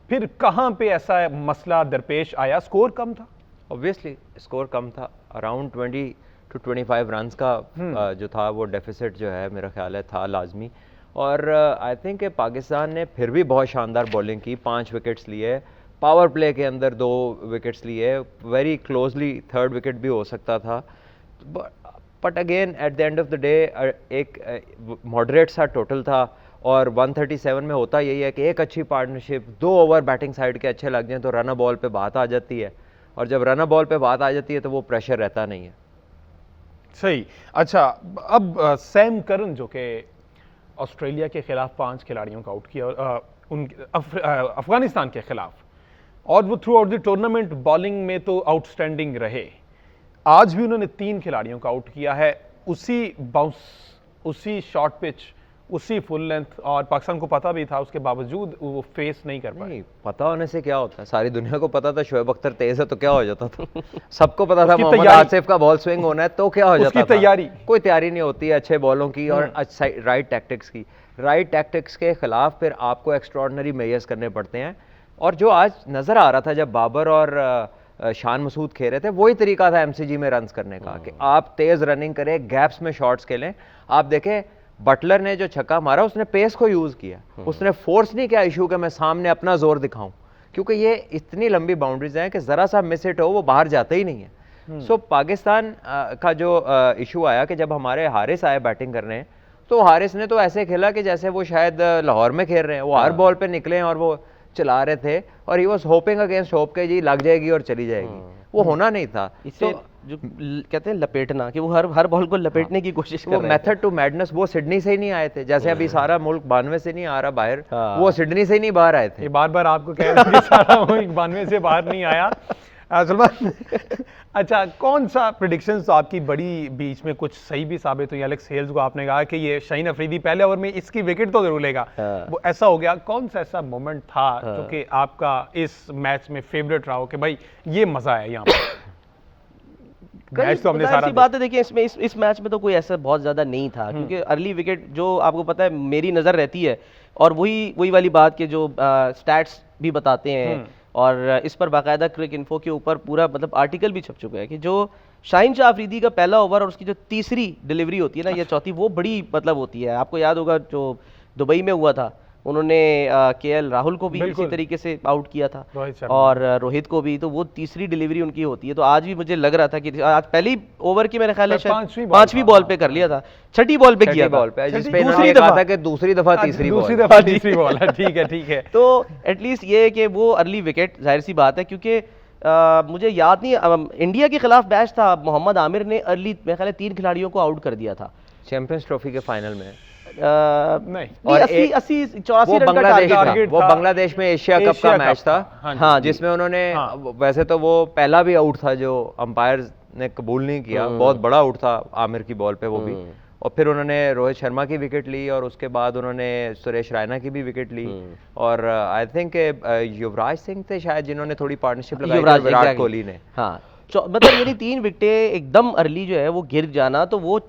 फिर कहां पे ऐसा मसला दरपेश आया? स्कोर कम था, ऑब्वियसली स्कोर कम था, अराउंड 20 to 25 रन्स का जो था वो डेफिसिट जो है मेरा ख्याल है था लाजमी। और आई थिंक पाकिस्तान ने फिर भी बहुत शानदार बॉलिंग की, 5 विकेट्स लिए, पावर प्ले के अंदर 2 विकेट्स लिए, वेरी क्लोजली 3rd विकेट भी हो सकता था। But again at the end of the day एक मॉडरेट सा टोटल था, और 137 में होता यही है कि एक अच्छी पार्टनरशिप, 2 ओवर बैटिंग साइड के अच्छे लग जाएं तो रन बॉल पे बात आ जाती है, और जब रन बॉल पे बात आ जाती है तो वो प्रेशर रहता नहीं है। सही। अच्छा, अब सैम करन जो कि ऑस्ट्रेलिया के खिलाफ 5 खिलाड़ियों का आउट किया, अफगानिस्तान के खिलाफ, और वो through out the tournament bowling में तो आउटस्टैंडिंग रहे। आज भी उन्होंने 3 खिलाड़ियों का आउट किया है, उसी बाउंस, उसी शॉर्ट पिच, उसी फुल लेंथ, और पाकिस्तान को पता भी था, उसके बावजूद वो फेस नहीं कर पाए। नहीं, पता होने से क्या होता है, सारी दुनिया को पता था शोएब अख्तर तेज है तो क्या हो जाता था सबको पता था उसकी मोहम्मद तैयारी- आसिफ का बॉल स्विंग होना है तो क्या हो जाता उसकी था। तैयारी। कोई तैयारी नहीं होती है अच्छे बॉलों की और राइट टैक्टिक्स की। राइट टैक्टिक्स के खिलाफ फिर आपको एक्स्ट्रॉर्डनरी मेजर्स करने पड़ते हैं, और जो आज नजर आ रहा था जब बाबर और शान मसूद खेल रहे थे, वही तरीका था एमसीजी में रन्स करने का कि आप तेज रनिंग करें, गैप्स में शॉट्स खेलें। आप देखें बटलर ने जो छक्का मारा उसने पेस को यूज किया, उसने फोर्स नहीं किया इशू के मैं सामने अपना जोर दिखाऊं, क्योंकि ये इतनी लंबी बाउंड्रीज हैं कि जरा सा मिस हिट हो वो बाहर जाते ही नहीं है। सो पाकिस्तान का जो इशू आया कि जब हमारे हारिस आए बैटिंग करने, तो हारिस ने तो ऐसे खेला कि जैसे वो शायद लाहौर में खेल रहे हैं, वो हर बॉल पे निकले और वो चला रहे थे, और he was hopping against hope के जी लग जाएगी और चली जाएगी, वो होना नहीं था। इसे जो कहते हैं लपेटना, कि वो हर बॉल को लपेटने की कोशिश कर वो रहे थे। मेथड टू मैडनेस, वो सिडनी से ही नहीं आए थे, जैसे अभी सारा मुल्क 92 से नहीं आ रहा बाहर, वो सिडनी से ही नहीं बाहर आए थे। ये बार बार आपको कह रहे हैं कि सारा मुल्क 92 से बाहर नहीं आया। सलमान, अच्छा, कौन सा प्रिडिक्शंस तो आपकी बड़ी बीच में कुछ सही भी साबित हुई? एलेक्स हेल्स को आपने कहा कि ये शाहीन अफरीदी पहले ओवर में इसकी विकेट तो जरूर लेगा, वो ऐसा हो गया। कौन सा ऐसा मोमेंट था जो कि आपका इस मैच में फेवरेट रहा हो कि भाई ये मजा आया यहाँ पर? मैच तो हमने जाहिर सारा सी बात है, देखिए इसमें इस मैच में तो कोई ऐसा बहुत ज्यादा नहीं था, क्योंकि अर्ली विकेट जो आपको पता है मेरी नजर रहती है, और वही वाली बात के जो स्टैट्स भी बताते हैं, और इस पर बाकायदा क्रिक इन्फो के ऊपर पूरा मतलब आर्टिकल भी छप चुका है कि जो शाहीन शाह अफरीदी का पहला ओवर और उसकी जो तीसरी डिलीवरी होती है ना, या चौथी, वो बड़ी मतलब होती है। आपको याद होगा जो दुबई में हुआ था, उन्होंने केएल राहुल को भी इसी तरीके से आउट किया था, और रोहित को भी, तो वो तीसरी डिलीवरी उनकी होती है। तो आज भी मुझे लग रहा था कि आज पहली ओवर की मेरे ख्याल है पांचवी बॉल पे कर लिया था, छठी बॉल पे किया बॉल पे, जिस पे दूसरी कहा था कि दूसरी दफा तीसरी बॉल है। ठीक है, ठीक है। तो एटलीस्ट ये है कि वो अर्ली विकेट, जाहिर सी बात है, क्योंकि मुझे याद नहीं, इंडिया के खिलाफ मैच था, मोहम्मद आमिर ने अर्ली मेरे ख्याल 3 खिलाड़ियों को आउट कर दिया था चैंपियंस ट्रॉफी के फाइनल में। नहीं, और 80-84 वो रन का बांग्लादेश टारगेट वो बांग्लादेश में एशिया कप का मैच था, हाँ, जिसमें उन्होंने वैसे तो वो पहला भी आउट था जो अंपायर ने कबूल नहीं किया, बहुत बड़ा आउट था आमिर की बॉल पे वो भी, और फिर उन्होंने रोहित शर्मा की विकेट ली, और उसके बाद उन्होंने सुरेश रैना की भी विकेट ली, और आई थिंक युवराज सिंह थे शायद जिन्होंने थोड़ी पार्टनरशिप लगाई विराट कोहली ने। हाँ, मतलब यानी 3 विकेटें एकदम अर्ली जो है वो गिर जाना, तो वो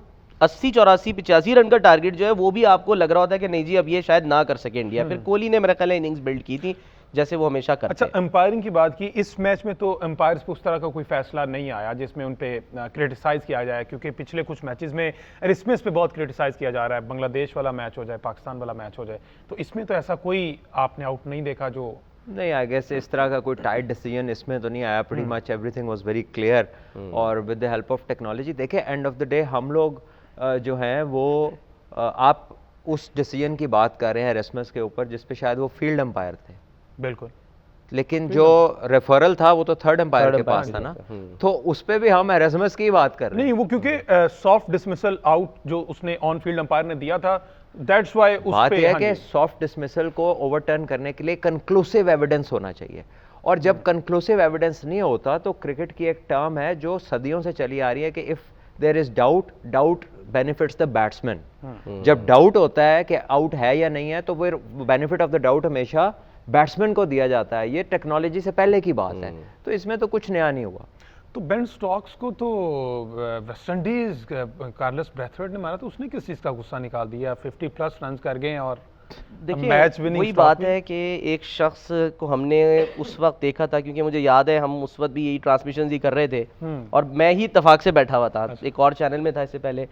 80-84-85 रन का टारगेट जो है वो भी आपको लग रहा होता है कि नहीं जी अब ये शायद ना कर सके इंडिया। फिर कोहली ने मेरा ख्याल है इनिंग्स बिल्ड की थी जैसे वो हमेशा करते हैं। अच्छा, एम्पायरिंग की बात की, इस मैच में तो एम्पायर्स पे उस तरह का कोई फैसला नहीं आया जिसमें उन पे क्रिटिसाइज किया जाए, क्योंकि पिछले कुछ मैचेस में रिस्मिस पे बहुत क्रिटिसाइज किया जा रहा है, बांग्लादेश वाला मैच हो जाए, पाकिस्तान वाला मैच हो जाए, तो इसमें तो ऐसा कोई आपने आउट नहीं देखा जो? नहीं, आई गेस इस तरह का कोई टाइट डिसीजन इसमें तो नहीं आया, pretty much everything was very clear, और with the help of technology. देखिए एंड ऑफ द डे हम लोग जो हैं वो आप उस डिसीजन की बात कर रहे हैं रेसमस के ऊपर जिस पे शायद वो फील्ड अंपायर थे, बिल्कुल, लेकिन जो रेफरल था वो तो थर्ड अंपायर के पास था ना, तो उस पे भी हम एरेसमस की बात कर रहे हैं। नहीं, वो क्योंकि सॉफ्ट डिसमिसल आउट जो उसने ऑन फील्ड अंपायर ने दिया था, दैट्स व्हाई उस बात पे यह है कि सॉफ्ट डिसमिसल को ओवरटर्न करने के लिए कंक्लूसिव एविडेंस होना चाहिए, और जब कंक्लूसिव एविडेंस नहीं होता तो क्रिकेट की एक टर्म है जो सदियों से चली आ रही है कि if there is doubt, doubt benefits the batsman. जब डाउट होता है कि आउट है या नहीं है तो फिर बेनिफिट ऑफ द डाउट हमेशा बैट्समैन को दिया जाता है, ये टेक्नोलॉजी से पहले की बात है, तो इसमें तो कुछ नया नहीं हुआ। तो बेन स्टोक्स को तो वेस्ट इंडीज कार्लोस ब्रैथवेट ने मारा, तो उसने किस चीज का गुस्सा निकाल दिया? 50+ रन कर गए, और देखिए मैच विनिंग वही बात है कि एक शख्स को हमने उस वक्त देखा था, क्योंकि मुझे याद है हम उस वक्त भी यही ट्रांसमिशन ही कर रहे थे, और मैं ही इत्तेफाक से बैठा हुआ था, एक और चैनल में था इससे पहले।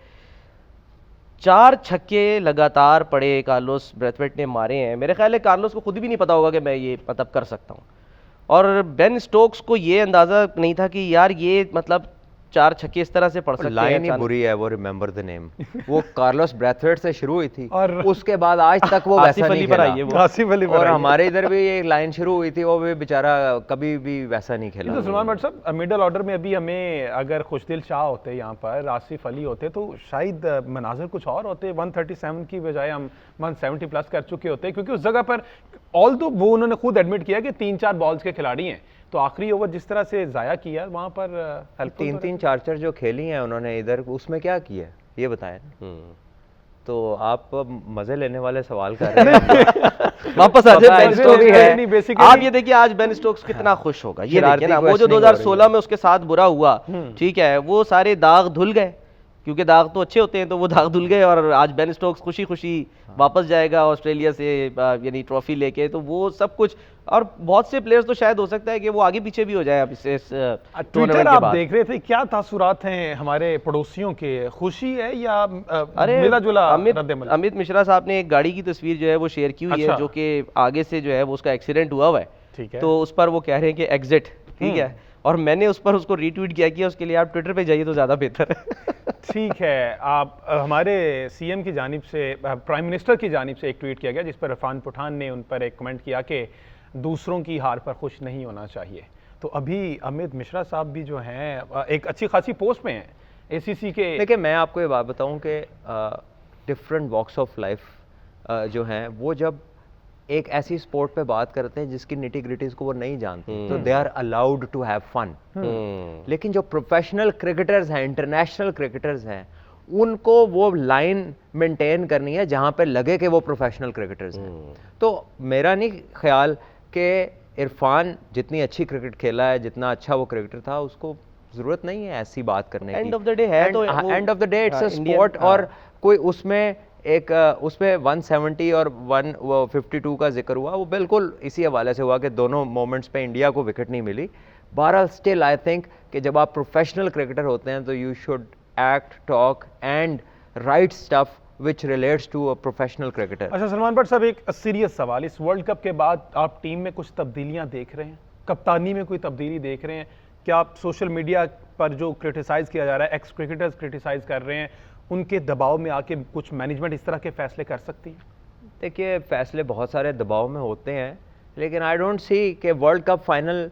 4 छक्के लगातार पड़े कार्लोस ब्रैथवेट ने मारे हैं, मेरे ख्याल है कार्लोस को खुद भी नहीं पता होगा कि मैं ये मतलब कर सकता हूँ, और बेन स्टोक्स को ये अंदाज़ा नहीं था कि यार ये मतलब 4 छक्के इस तरह से पड़ सकते हैं लाइन ही अचानक। बुरी है वो, रिमेंबर द नेम। वो कार्लोस ब्रैथवेट से शुरू हुई थी और उसके बाद आज तक वो आसिफ वैसा अली नहीं पर आई खेला। है वो। आसिफ अली और पर आई है। हमारे इधर भी एक लाइन शुरू हुई थी, वो भी बेचारा कभी भी वैसा नहीं ये खेला। तो सलमान भट्ट साहब, मिडिल ऑर्डर में अभी हमें अगर खुशदिल शाह होते यहाँ पर, आसिफ अली होते, तो शायद मनाजिर कुछ और होते। 137 की बजाय हम 170 प्लस कर चुके होते, क्योंकि उस जगह पर ऑल दो वो उन्होंने खुद एडमिट किया कि 3-4 बॉल्स के खिलाड़ी हैं, तो आखिरी ओवर जिस तरह से जाया किया वहाँ पर हेल्पफुल 3-3 4-4 जो खेली हैं उन्होंने इधर, उसमें क्या किया है ये बताएं ना। तो आप मजे लेने वाले सवाल कर रहे हैं। वापस आ पता जाए है, बेन स्टोरी स्टोक्स है। पे। basically- आप ये देखिए आज बेन स्टोक्स कितना खुश होगा, ये देखिए ना, वो जो questioning हो रही 2016 में उसके साथ बुरा हुआ, ठीक है, वो सारे दाग धुल गए, क्योंकि दाग तो अच्छे होते हैं, तो वो दाग धुल गए और आज बेन स्टोक्स खुशी खुशी वापस जाएगा ऑस्ट्रेलिया से, यानी ट्रॉफी लेके। तो वो सब कुछ, और बहुत से प्लेयर्स तो शायद हो सकता है कि वो आगे पीछे भी हो जाए अब इस ट्विटर टूर्नामेंट के आप बाद। देख रहे थे, क्या तासुरात हैं हमारे पड़ोसियों के? खुशी है या अरे मिला जुला अमित रद्द-ए-अमल? अमित मिश्रा साहब ने एक गाड़ी की तस्वीर जो है वो शेयर की हुई है, अच्छा। जो कि आगे से जो है वो उसका एक्सीडेंट हुआ हुआ है, ठीक है। तो उस पर वो कह रहे हैं कि एग्जिट, ठीक है, और मैंने उस पर उसको रीट्वीट किया कि उसके लिए आप ट्विटर पे जाइए तो ज़्यादा बेहतर है। ठीक है, आप हमारे सीएम की जानिब से, प्राइम मिनिस्टर की जानिब से एक ट्वीट किया गया जिस पर इरफान पठान ने उन पर एक कमेंट किया कि दूसरों की हार पर खुश नहीं होना चाहिए। तो अभी अमित मिश्रा साहब भी जो हैं एक अच्छी खासी पोस्ट में हैं एसीसी के। देखिए मैं आपको ये बात बताऊं कि डिफरेंट वॉक्स ऑफ लाइफ जो हैं वो जब एक ऐसी स्पोर्ट पे बात करते हैं जिसकी निटी ग्रिटीज को वो नहीं जानते, तो they are allowed to have fun. लेकिन जो प्रोफेशनल क्रिकेटर्स हैं, इंटरनेशनल क्रिकेटर्स हैं, उनको वो लाइन मेंटेन करनी है जहां पे लगे कि वो प्रोफेशनल क्रिकेटर्स हैं। तो मेरा नहीं ख्याल कि इरफान जितनी अच्छी क्रिकेट खेला है, जितना अच्छा वो क्रिकेटर था, उसको जरूरत नहीं है ऐसी बात करने की। End of the day है तो वो- and of the day it's a Indian- sport. हाँ। और कोई उसमें एक उसमें 170 और 152 का जिक्र हुआ, वो बिल्कुल इसी हवाले से हुआ कि दोनों मोमेंट्स पे इंडिया को विकेट नहीं मिली। बहरहाल स्टिल आई थिंक कि जब आप प्रोफेशनल क्रिकेटर होते हैं तो you should act, talk and write stuff which relates to a professional cricketer. अच्छा सलमान भट्ट साहब, एक सीरियस सवाल, इस वर्ल्ड कप के बाद आप टीम में कुछ तब्दीलियां देख रहे हैं? कप्तानी में कोई तब्दीली देख रहे हैं? क्या आप सोशल मीडिया पर जो क्रिटिसाइज किया जा रहा है, एक्स क्रिकेटर्स क्रिटिसाइज कर रहे हैं, उनके दबाव में आके कुछ मैनेजमेंट इस तरह के फैसले कर सकती है? देखिए फैसले बहुत सारे दबाव में होते हैं, लेकिन आई डोंट सी कि वर्ल्ड कप फाइनल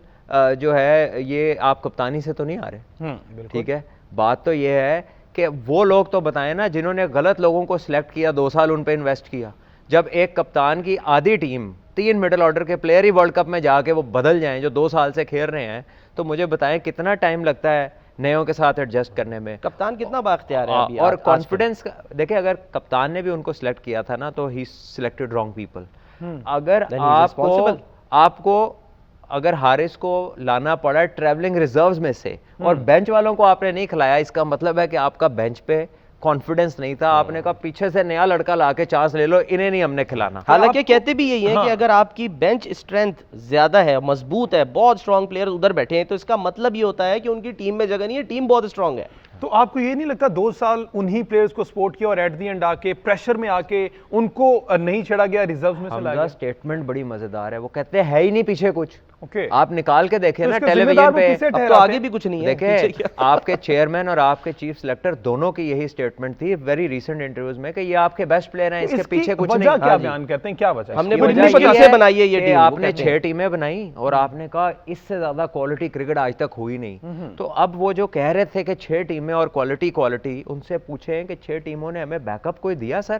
जो है ये आप कप्तानी से तो नहीं आ रहे। बिल्कुल। ठीक है, बात तो ये है कि वो लोग तो बताएं ना जिन्होंने गलत लोगों को सिलेक्ट किया, 2 साल उन पे इन्वेस्ट किया। जब एक कप्तान की आधी टीम 3 मिडिल ऑर्डर के प्लेयर ही वर्ल्ड कप में जाके वो बदल जाएं जो 2 साल से खेल रहे हैं, तो मुझे बताएं कितना टाइम लगता है नयों के साथ एडजस्ट करने में। कप्तान कितना बाख्तियार है अभी और आज कॉन्फिडेंस देखिए, अगर कप्तान ने भी उनको सिलेक्ट किया था ना, तो ही सिलेक्टेड रॉन्ग पीपल। अगर Then he is responsible. आपको अगर हारिस को लाना पड़ा ट्रैवलिंग रिजर्व्स में से और बेंच वालों को आपने नहीं खिलाया, इसका मतलब है कि आपका बेंच पे कॉन्फिडेंस नहीं था। आपने कहा पीछे से नया लड़का लाके चांस ले लो, इन्हें नहीं हमने खिलाना। हालांकि आपको- कहते भी यही है कि अगर आपकी बेंच स्ट्रेंथ ज्यादा है, मजबूत है, बहुत स्ट्रांग प्लेयर उधर बैठे हैं, तो इसका मतलब ये होता है कि उनकी टीम में जगह नहीं है, टीम बहुत स्ट्रांग है। तो आपको ये नहीं लगता 2 साल उन्हीं प्लेयर्स को सपोर्ट किया और एट दी एंड आके प्रेशर में आके उनको नहीं छेड़ा गया, रिजर्व में से लाया हमजा गया? स्टेटमेंट बड़ी मजेदार है, वो कहते हैं ही नहीं पीछे कुछ। ओके। आप निकाल के देखें तो ना इसका जिम्मेदार टेलीविजन वो पे, किसे अब तो ठहराते आगे हैं? भी कुछ नहीं है, पीछे देखें क्या? आपके चेयरमैन और आपके चीफ सिलेक्टर दोनों की यही स्टेटमेंट थी वेरी रीसेंट इंटरव्यूज में कि ये आपके बेस्ट प्लेयर हैं, तो इसके इसकी पीछे कुछ वजह नहीं। क्या हाँ जी। बयान करते हैं, क्या वजह? हमने इसकी बड़ी वजह मुश्किल ये से है बनाई है ये कि टीम, वो आपने कहते 6 हैं। टीमें बनाई और आपने कहा इससे ज्यादा क्वालिटी क्रिकेट आज तक हुई नहीं। तो अब वो जो कह रहे थे कि 6 टीमें और क्वालिटी, उनसे पूछें कि 6 टीमों ने हमें बैकअप कोई दिया सर?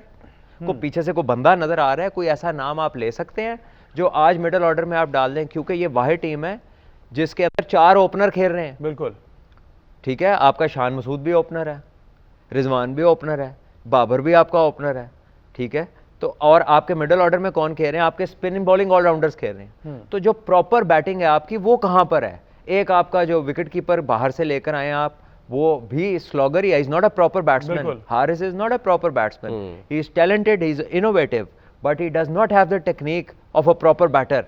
को पीछे से कोई बंदा नजर आ रहा है? कोई ऐसा नाम आप ले सकते हैं जो आज मिडिल ऑर्डर में आप डाल दें? क्योंकि ये वाहिद टीम है जिसके अंदर 4 ओपनर खेल रहे हैं। बिल्कुल। ठीक है, आपका शान मसूद भी ओपनर है, रिजवान भी ओपनर है, बाबर भी आपका ओपनर है। ठीक है, तो और आपके मिडिल ऑर्डर में कौन खेल रहे हैं? आपके स्पिनिंग बॉलिंग ऑलराउंडर्स खेल रहे हैं। तो जो प्रॉपर बैटिंग है आपकी वो कहां पर है? एक आपका जो विकेट कीपर बाहर से लेकर आए आप, वो भी स्लॉगर ही है, is not a proper batsman. बिल्कुल। Haris is not a proper batsman, he is talented, he is innovative, but he does not have the technique of a proper batter.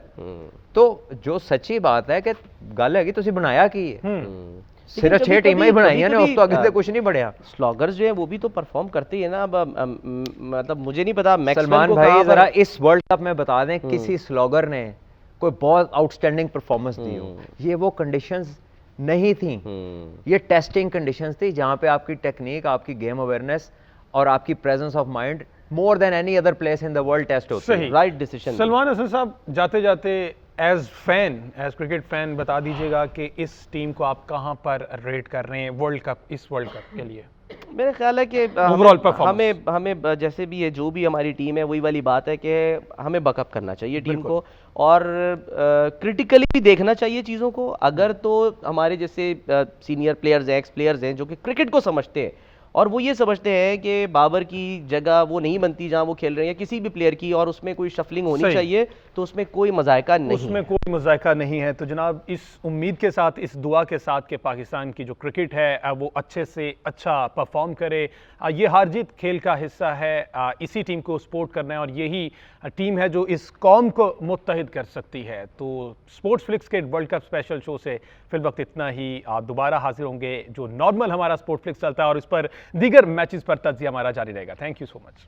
तो जो सच्ची बात है कि गल है कि तुसी बनाया की है, सिर्फ 6 टीमें ही बनाई हैं, उस तो आगे से कुछ नहीं बढ़िया। स्लॉगर्स जो है वो भी तो परफॉर्म करते ही है ना। अब मतलब मुझे नहीं पता मैक्सवेल सलमान को भाई कहाँ पर- जरा इस वर्ल्ड कप में बता दें किसी स्लॉगर ने कोई बहुत आउटस्टैंडिंग परफॉर्मेंस दी हो। ये वो कंडीशंस नहीं थी। ये टेस्टिंग कंडीशंस थी जहाँ पे आपकी टेक्निक, आपकी गेम अवेयरनेस और आपकी presence of mind more than any other place in the world test होती है। सही। Right decision. सलमान हसन साहब, जाते जाते as fan, as cricket fan बता दीजिएगा कि इस टीम को आप कहाँ पर रेट कर रहे हैं वर्ल्ड कप, इस वर्ल्ड कप के लिए? मेरा ख्याल है कि Overall performance। हमें जैसे भी ये जो भी हमारी टीम है वही वाली बात है कि हमें बकअप करना चाहिए टीम को और क्रिटिकली भी देखना चाहिए चीज़ों को। अगर तो हमारे जैसे सीनियर प्लेयर्स हैं, एक्स प्लेयर्स हैं जो कि क्रिकेट को समझते हैं और वो ये समझते हैं कि बाबर की जगह वो नहीं बनती जहां वो खेल रहे हैं, या किसी भी प्लेयर की, और उसमें कोई शफलिंग होनी सही। चाहिए, तो उसमें कोई मजायका नहीं उसमें है। कोई मजायका नहीं है। तो जनाब, इस उम्मीद के साथ, इस दुआ के साथ कि पाकिस्तान की जो क्रिकेट है वो अच्छे से अच्छा परफॉर्म करे। ये हार जीत खेल का हिस्सा है, इसी टीम को सपोर्ट करना है और यही टीम है जो इस कौम को मुत्तहिद कर सकती है। तो स्पोर्ट्स फ्लिक्स के वर्ल्ड कप स्पेशल शो से फिल वक्त इतना ही। आप दोबारा हाजिर होंगे, जो नॉर्मल हमारा स्पोर्ट्स फ्लिक्स चलता है और इस पर दीगर मैचेस पर तज्जिया हमारा जारी रहेगा। Thank you so much.